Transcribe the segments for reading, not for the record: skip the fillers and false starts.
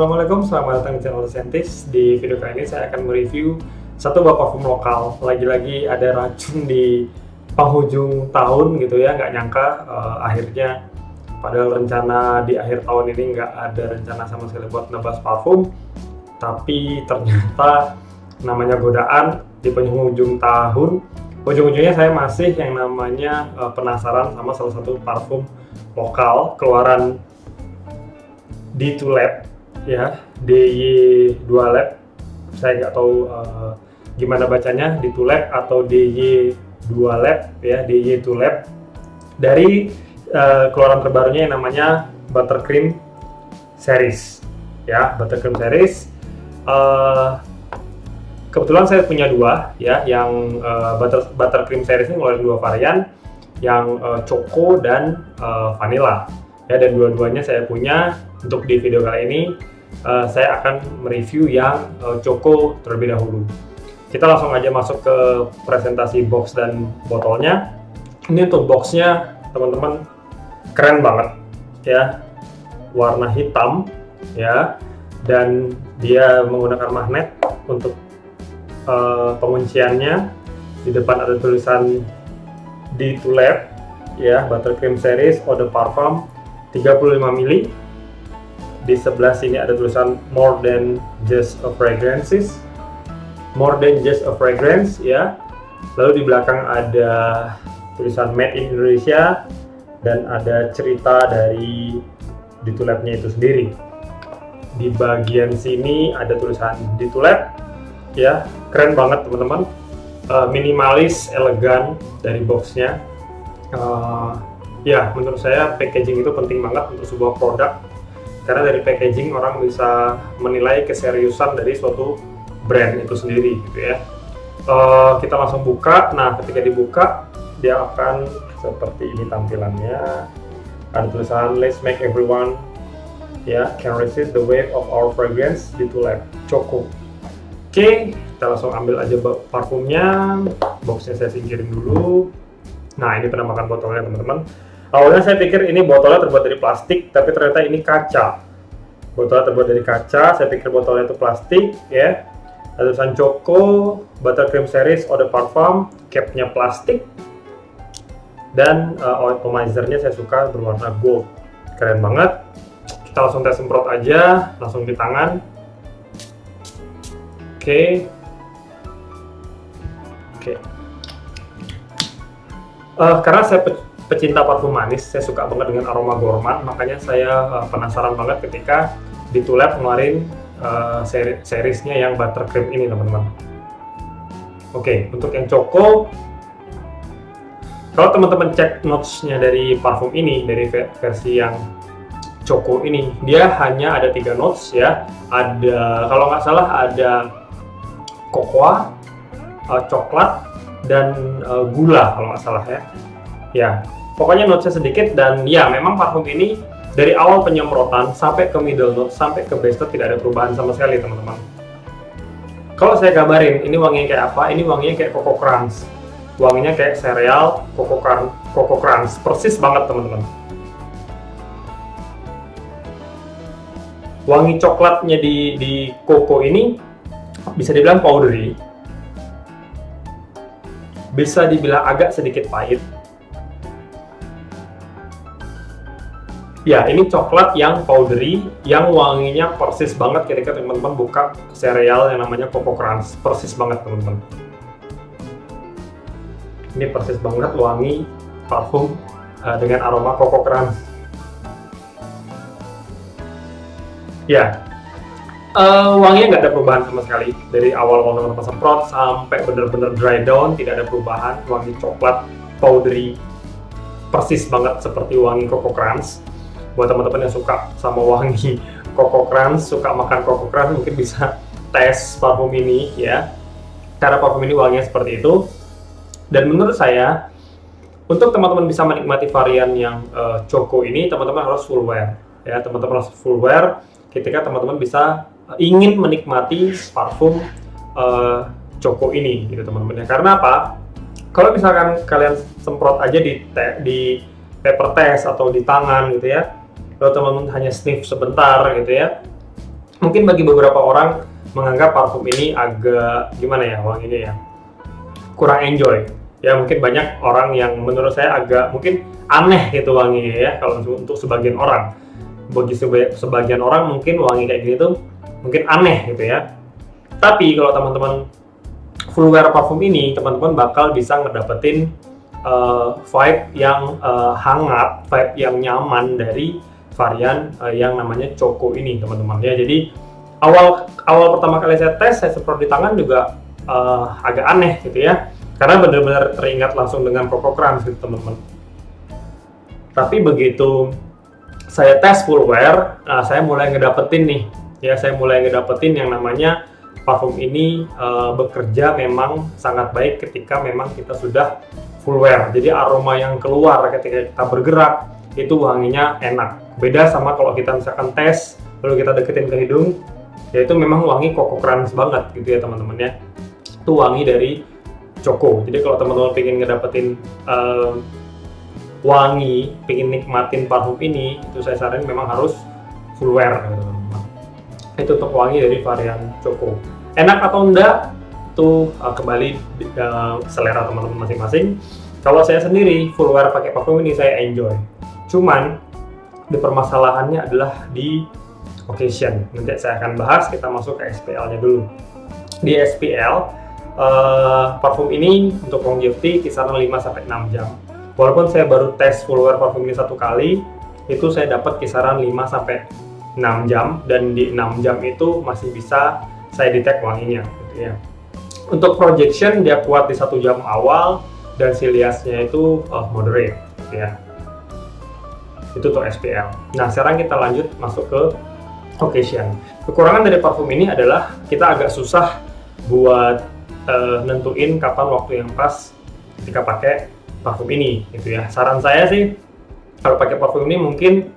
Assalamualaikum, selamat datang di channel Sentis. Di video kali ini saya akan mereview satu buah parfum lokal. Lagi-lagi ada racun di penghujung tahun gitu ya, nggak nyangka akhirnya padahal rencana di akhir tahun ini nggak ada rencana sama sekali buat nebas parfum, tapi ternyata namanya godaan di penghujung tahun. Ujung-ujungnya saya masih yang namanya penasaran sama salah satu parfum lokal keluaran D2 Lab ya, DY2 Lab. Saya nggak tahu gimana bacanya, D2 Lab atau DY2 Lab ya, DY2 Lab dari keluaran terbarunya yang namanya Buttercream Series ya, Buttercream Series. Kebetulan saya punya dua ya, yang Buttercream Series ini ngeluarin dua varian, yang Choco dan Vanilla ya, dan dua-duanya saya punya. Untuk di video kali ini saya akan mereview yang Choco terlebih dahulu. Kita langsung aja masuk ke presentasi box dan botolnya. Ini untuk boxnya teman-teman keren banget ya, warna hitam ya, dan dia menggunakan magnet untuk pengunciannya. Di depan ada tulisan D2 Lab ya, Buttercream Series Eau de Parfum 35 ml. Di sebelah sini ada tulisan More Than Just a Fragrances, More Than Just a Fragrance ya. Lalu di belakang ada tulisan Made in Indonesia dan ada cerita dari D2 Lab-nya itu sendiri. Di bagian sini ada tulisan D2 Lab ya, keren banget teman-teman. Minimalis, elegan dari boxnya. Ya, menurut saya packaging itu penting banget untuk sebuah produk, karena dari packaging orang bisa menilai keseriusan dari suatu brand itu sendiri gitu ya. Kita langsung buka. Nah, ketika dibuka dia akan seperti ini tampilannya. Ada tulisan Let's Make Everyone ya can resist the wave of our fragrance D2 Lab Choco. Oke, kita langsung ambil aja parfumnya. Boxnya saya singkirin dulu. Nah, ini penampakan botolnya teman-teman. Awalnya saya pikir ini botolnya terbuat dari plastik, tapi ternyata ini kaca. Botolnya terbuat dari kaca, saya pikir botolnya itu plastik ya. Ada tulisan Choco, Buttercream Series Eau de Parfum, capnya plastik. Dan atomizer-nya saya suka berwarna gold. Keren banget. Kita langsung tes semprot aja, langsung di tangan. Oke. Karena saya pecinta parfum manis, saya suka banget dengan aroma gourmand, makanya saya penasaran banget ketika D2 Lab ngeluarin seriesnya yang Buttercream ini teman-teman. Oke, untuk yang Choco, kalau teman-teman cek notes-nya dari parfum ini, dari versi yang Choco ini, dia hanya ada 3 notes ya. Ada, kalau nggak salah ada cocoa, coklat, dan gula kalau nggak salah ya. Ya, pokoknya notesnya sedikit, dan ya memang parfum ini dari awal penyemprotan sampai ke middle note sampai ke base note tidak ada perubahan sama sekali teman-teman. Kalau saya gambarin ini wanginya kayak apa, ini wanginya kayak Coco Crunch, wanginya kayak sereal Coco Crunch, persis banget teman-teman. Wangi coklatnya di Coco ini bisa dibilang powdery, bisa dibilang agak sedikit pahit. Ya, ini coklat yang powdery, yang wanginya persis banget ketika teman-teman buka sereal yang namanya Coco Crunch. Persis banget teman-teman. Ini persis banget wangi parfum dengan aroma Coco Crunch. Ya, wanginya nggak ada perubahan sama sekali. Dari awal teman-teman semprot sampai bener-bener dry down, tidak ada perubahan. Wangi coklat powdery, persis banget seperti wangi Coco Crunch. Buat teman-teman yang suka sama wangi Coco Crunch, suka makan Coco Crunch, mungkin bisa tes parfum ini ya, karena parfum ini wanginya seperti itu. Dan menurut saya, untuk teman-teman bisa menikmati varian yang Choco ini, teman-teman harus full wear ya. Teman-teman harus full wear ketika teman-teman bisa ingin menikmati parfum Choco ini gitu teman-teman ya. Karena apa? Kalau misalkan kalian semprot aja di paper test atau di tangan gitu ya, kalau teman-teman hanya sniff sebentar gitu ya, Mungkin bagi beberapa orang menganggap parfum ini agak gimana ya wanginya ya, kurang enjoy. Ya mungkin banyak orang yang menurut saya agak mungkin aneh gitu wanginya ya kalau untuk sebagian orang. Bagi sebagian orang mungkin wangi kayak gini tuh mungkin aneh gitu ya. Tapi kalau teman-teman full wear parfum ini, teman-teman bakal bisa ngedapetin vibe yang hangat, vibe yang nyaman dari varian yang namanya Choco ini teman-teman ya. Jadi awal pertama kali saya tes, saya semprot di tangan juga agak aneh gitu ya, karena benar-benar teringat langsung dengan Coco Crunch gitu teman-teman. Tapi begitu saya tes full wear, saya mulai ngedapetin nih ya, saya mulai ngedapetin yang namanya parfum ini bekerja memang sangat baik ketika memang kita sudah full wear. Jadi aroma yang keluar ketika kita bergerak itu wanginya enak. Beda sama kalau kita misalkan tes lalu kita deketin ke hidung, ya itu memang wangi Coco Crunch banget gitu ya teman-teman ya. Itu wangi dari Choco. Jadi kalau teman-teman pengen ngedapetin wangi, pengen nikmatin parfum ini, itu saya saranin memang harus full wear gitu teman-teman. Itu untuk wangi dari varian Choco. Enak atau enggak itu kembali selera teman-teman masing-masing. Kalau saya sendiri full wear pakai parfum ini saya enjoy. Cuman di permasalahannya adalah di occasion. Nanti saya akan bahas, kita masuk ke SPL-nya dulu. Di SPL parfum ini untuk longevity kisaran 5-6 jam. Walaupun saya baru tes full wear parfum ini 1 kali, itu saya dapat kisaran 5-6 jam, dan di 6 jam itu masih bisa saya detect wanginya gitu ya. Untuk projection dia kuat di 1 jam awal, dan siliasnya itu moderate gitu ya. Itu untuk SPL. Nah sekarang kita lanjut masuk ke occasion. Kekurangan dari parfum ini adalah kita agak susah buat nentuin kapan waktu yang pas ketika pakai parfum ini gitu ya. Saran saya sih kalau pakai parfum ini mungkin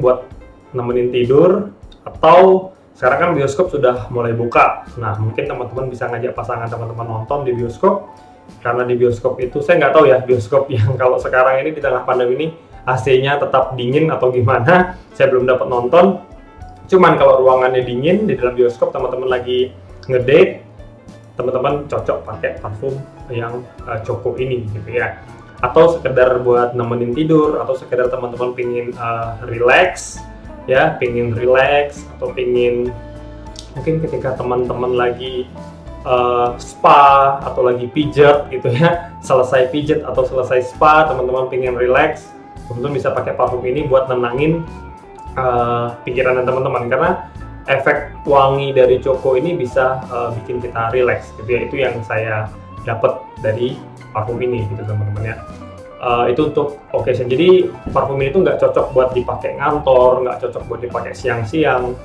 buat nemenin tidur, atau sekarang kan bioskop sudah mulai buka. Nah mungkin teman-teman bisa ngajak pasangan teman-teman nonton di bioskop, karena di bioskop itu saya nggak tahu ya, bioskop yang kalau sekarang ini di tengah pandemi ini AC-nya tetap dingin atau gimana, saya belum dapat nonton. Cuman kalau ruangannya dingin di dalam bioskop, teman-teman lagi ngedate, teman-teman cocok pakai parfum yang Choco ini gitu ya. Atau sekedar buat nemenin tidur, atau sekedar teman-teman pingin relax ya, pingin relax, atau pingin mungkin ketika teman-teman lagi spa atau lagi pijat gitu ya, selesai pijat atau selesai spa, teman-teman pingin relax, teman-teman bisa pakai parfum ini buat nenangin pikiran teman-teman, karena efek wangi dari Choco ini bisa bikin kita relax gitu ya. Itu yang saya dapat dari parfum ini gitu teman-teman ya. Itu untuk occasion. Jadi parfum ini tuh nggak cocok buat dipakai ngantor, nggak cocok buat dipakai siang-siang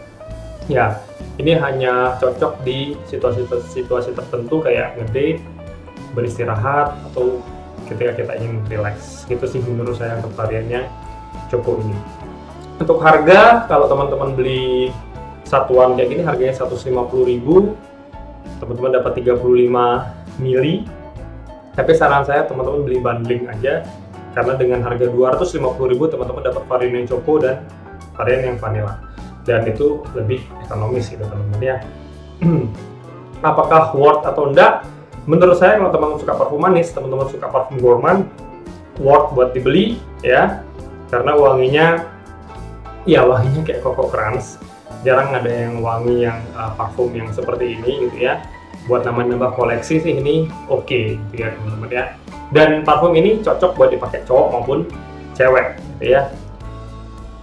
ya. Ini hanya cocok di situasi tertentu kayak ngedate, beristirahat, atau ketika kita ingin relax. Gitu sih menurut saya untuk variannya Choco ini. Untuk harga, kalau teman-teman beli satuan kayak gini harganya 150.000, teman-teman dapat 35 mili. Tapi saran saya teman-teman beli bundling aja, karena dengan harga 250.000 teman-teman dapat varian yang Choco dan varian yang vanilla, dan itu lebih ekonomis gitu teman-teman ya. Apakah worth atau enggak? Menurut saya kalau teman-teman suka parfum manis, teman-teman suka parfum gourmand, worth buat dibeli ya, karena wanginya kayak Coco Crunch. Jarang ada yang wangi yang parfum yang seperti ini gitu ya. Buat nambah koleksi sih ini oke gitu ya teman-teman ya. Dan parfum ini cocok buat dipakai cowok maupun cewek gitu ya.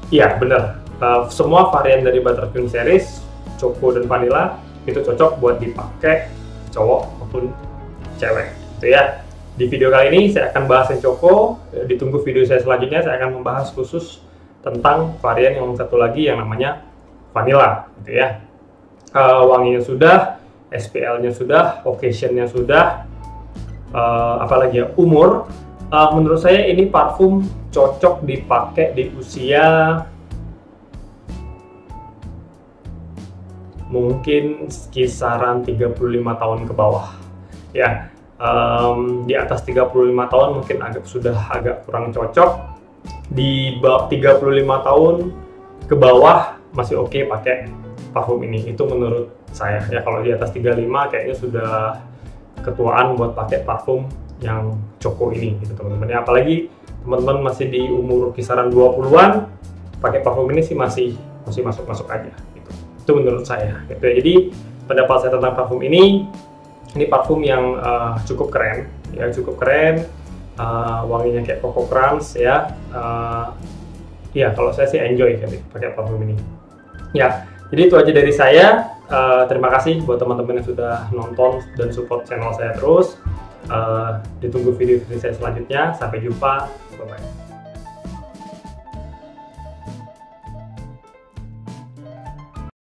Iya bener, semua varian dari Buttercream series, Choco dan Vanilla itu cocok buat dipakai cowok maupun cewek gitu ya. Di video kali ini saya akan bahas yang Choco. Ditunggu video saya selanjutnya, saya akan membahas khusus tentang varian yang satu lagi yang namanya Vanilla gitu ya. Wanginya sudah, SPL-nya sudah, occasion-nya sudah, apalagi ya, umur. Menurut saya ini parfum cocok dipakai di usia mungkin kisaran 35 tahun ke bawah ya. Di atas 35 tahun mungkin agak kurang cocok. Di bawah 35 tahun ke bawah masih oke pakai parfum ini. Itu menurut saya ya, kalau di atas 35 kayaknya sudah ketuaan buat pakai parfum yang Choco ini gitu teman-teman ya. Apalagi teman-teman masih di umur kisaran 20-an, pakai parfum ini sih masih masuk aja gitu. Itu menurut saya gitu ya. Jadi pendapat saya tentang parfum ini parfum yang cukup keren ya, wanginya kayak Coco Crunch ya. Ya kalau saya sih enjoy gitu pakai parfum ini ya. Jadi itu aja dari saya. Terima kasih buat teman-teman yang sudah nonton dan support channel saya terus. Ditunggu video-video saya selanjutnya. Sampai jumpa, bye bye.